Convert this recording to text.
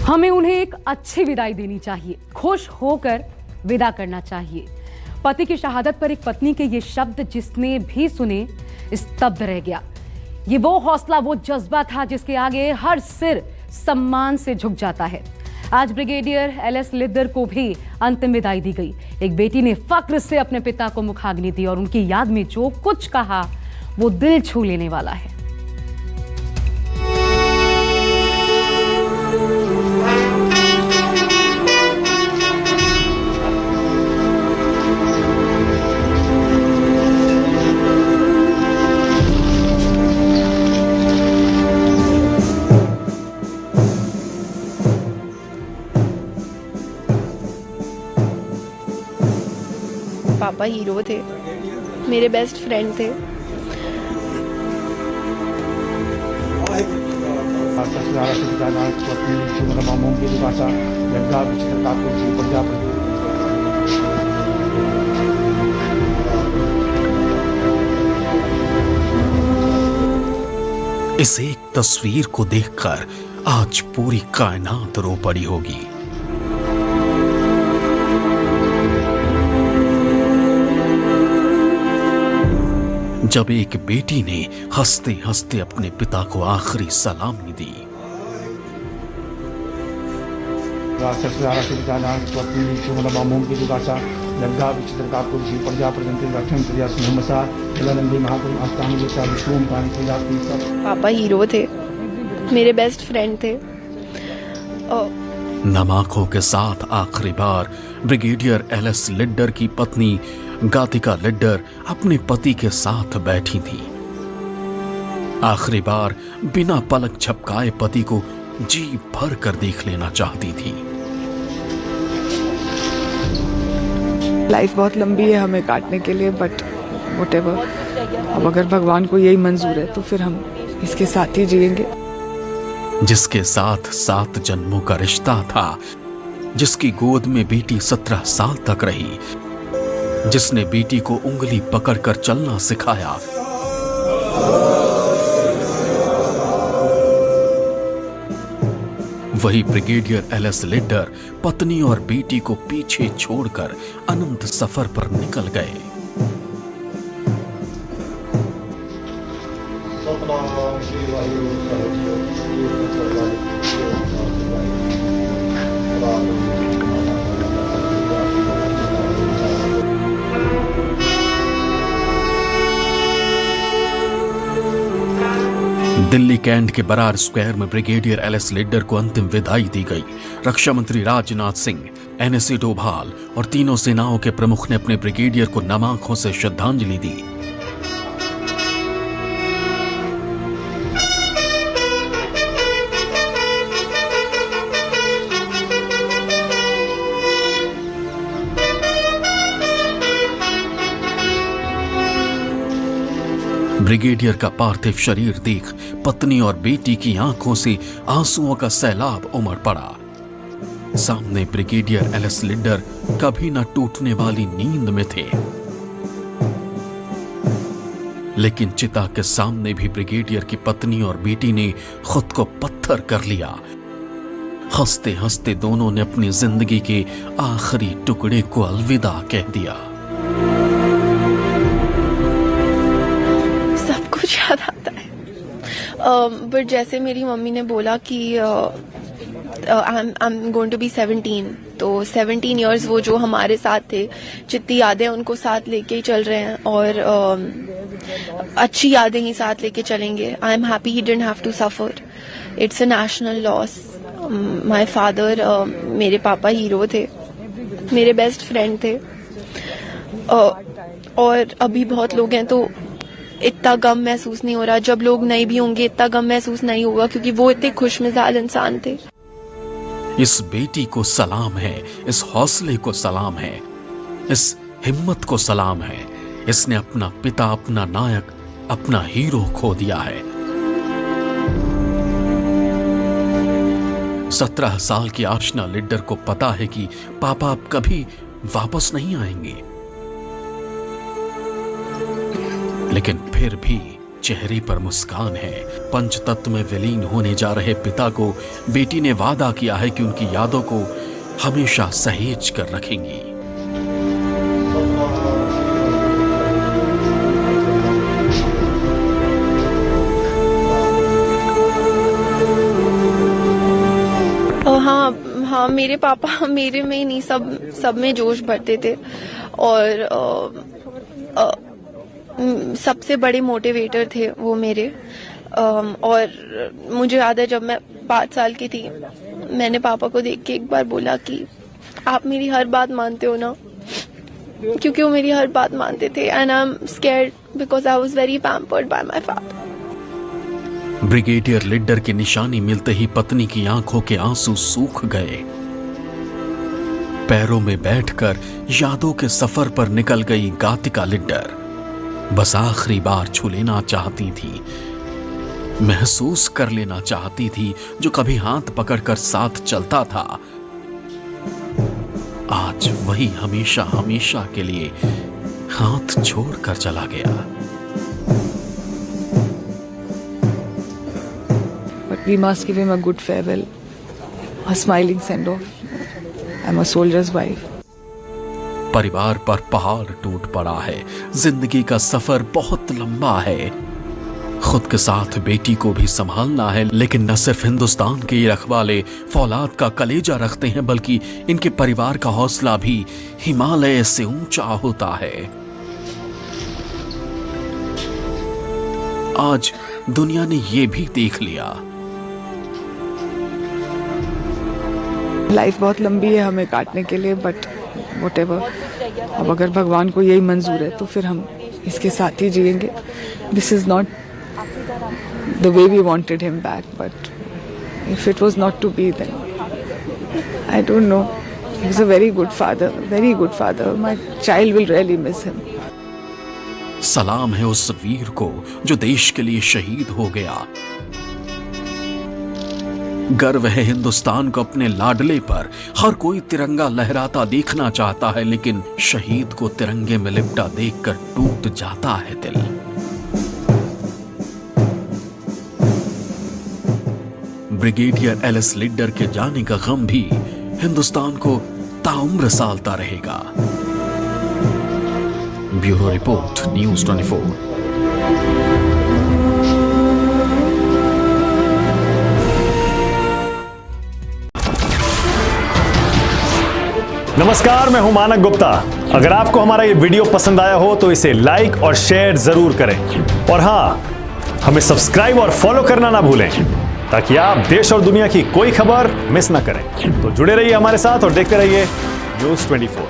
हमें उन्हें एक अच्छी विदाई देनी चाहिए, खुश होकर विदा करना चाहिए। पति की शहादत पर एक पत्नी के ये शब्द जिसने भी सुने स्तब्ध रह गया। ये वो हौसला, वो जज्बा था जिसके आगे हर सिर सम्मान से झुक जाता है। आज ब्रिगेडियर एलएस लिद्दर को भी अंतिम विदाई दी गई। एक बेटी ने फक्र से अपने पिता को मुखाग्नि दी और उनकी याद में जो कुछ कहा वो दिल छू लेने वाला है। पापा हीरो थे, मेरे बेस्ट फ्रेंड थे। इस एक तस्वीर को देखकर आज पूरी कायनात रो पड़ी होगी। जब एक बेटी ने हंसते हंसते अपने पिता को आखिरी सलामी दी। पापा हीरो थे, मेरे बेस्ट फ्रेंड थे। नम आंखों के साथ आखिरी बार ब्रिगेडियर एलएस लिद्दर की पत्नी गातिका लिद्दर अपने पति के साथ बैठी थी। आखिरी बार बिना पलक झपकाए पति को जी भर कर देख लेना चाहती थी। लाइफ बहुत लंबी है हमें काटने के लिए, बट व्हाटएवर, अब अगर भगवान को यही मंजूर है तो फिर हम इसके साथ ही जिएंगे। जिसके साथ 7 जन्मों का रिश्ता था, जिसकी गोद में बेटी 17 साल तक रही, जिसने बेटी को उंगली पकड़कर चलना सिखाया, वही ब्रिगेडियर एलएस लिद्दर पत्नी और बेटी को पीछे छोड़कर अनंत सफर पर निकल गए। दिल्ली कैंट के बरार स्क्वायर में ब्रिगेडियर एलएस लिद्दर को अंतिम विदाई दी गई। रक्षा मंत्री राजनाथ सिंह, एनएसए डोभाल और तीनों सेनाओं के प्रमुख ने अपने ब्रिगेडियर को नम आंखों से श्रद्धांजलि दी। ब्रिगेडियर का पार्थिव शरीर देख पत्नी और बेटी की आंखों से आंसुओं का सैलाब उमड़ पड़ा। सामने ब्रिगेडियर एलएस लिद्दर कभी न टूटने वाली नींद में थे, लेकिन चिता के सामने भी ब्रिगेडियर की पत्नी और बेटी ने खुद को पत्थर कर लिया। हंसते हंसते दोनों ने अपनी जिंदगी के आखिरी टुकड़े को अलविदा कह दिया। याद आता है, बट जैसे मेरी मम्मी ने बोला कि I am going to be 17, तो 17 इयर्स वो जो हमारे साथ थे, जितनी यादें उनको साथ लेके ही चल रहे हैं और अच्छी यादें ही साथ लेके चलेंगे। I am happy he didn't have to suffer. It's a national loss. My father, मेरे पापा हीरो थे, मेरे बेस्ट फ्रेंड थे, और अभी बहुत लोग हैं तो इतना गम महसूस नहीं हो रहा। जब लोग नहीं भी होंगे इतना गम महसूस नहीं होगा, क्योंकि वो इतने खुशमिजाज इंसान थे। इस बेटी को सलाम है, इस हौसले को सलाम है, इस हिम्मत को सलाम है। इसने अपना पिता, अपना नायक, अपना हीरो खो दिया है। 17 साल की आशना लिद्दर को पता है कि पापा अब कभी वापस नहीं आएंगे, लेकिन फिर भी चेहरे पर मुस्कान है। पंचतत्व में विलीन होने जा रहे पिता को बेटी ने वादा किया है कि उनकी यादों को हमेशा सहेज कर रखेंगी। हाँ, मेरे पापा मेरे में नहीं सब में जोश भरते थे और सबसे बड़े मोटिवेटर थे वो मेरे। और मुझे याद है जब मैं 5 साल की थी, मैंने पापा को देख के एक बार बोला कि आप मेरी हर बात मानते हो ना, क्योंकि वो मेरी हर बात मानते थे। And I am scared because I was very pampered by my father. Brigadier Lidder की निशानी मिलते ही पत्नी की आंखों के आंसू सूख गए। पैरों में बैठकर यादों के सफर पर निकल गई गातिका लिड्डर। बस आखिरी बार छू लेना चाहती थी, महसूस कर लेना चाहती थी जो कभी हाथ पकड़कर साथ चलता था। आज वही हमेशा हमेशा के लिए हाथ छोड़कर चला गया। But we must give him a good farewell, a smiling send-off. I'm a soldier's wife. परिवार पर पहाड़ टूट पड़ा है। जिंदगी का सफर बहुत लंबा है। खुद के साथ बेटी को भी संभालना है, लेकिन न सिर्फ हिंदुस्तान के ये रखवाले फौलाद का कलेजा रखते हैं, बल्कि इनके परिवार का हौसला भी हिमालय से ऊंचा होता है। आज दुनिया ने ये भी देख लिया। लाइफ बहुत लंबी है हमें काटने के लिए, बट व्हाटएवर, अब अगर भगवान को यही मंजूर है तो फिर हम इसके साथ ही जिएंगे। This is not the way we wanted him back, but if it was not to be then I don't know. He was a very good father. My child will really miss him. सलाम है उस वीर को जो देश के लिए शहीद हो गया। गर्व है हिंदुस्तान को अपने लाडले पर। हर कोई तिरंगा लहराता देखना चाहता है, लेकिन शहीद को तिरंगे में लिपटा देखकर टूट जाता है दिल। ब्रिगेडियर एलएस लिड्डर के जाने का गम भी हिंदुस्तान को ताउम्र सालता रहेगा। Bureau report, news 24। नमस्कार, मैं हूं मानक गुप्ता। अगर आपको हमारा ये वीडियो पसंद आया हो तो इसे लाइक और शेयर जरूर करें, और हां, हमें सब्सक्राइब और फॉलो करना ना भूलें ताकि आप देश और दुनिया की कोई खबर मिस ना करें। तो जुड़े रहिए हमारे साथ और देखते रहिए न्यूज़ 24।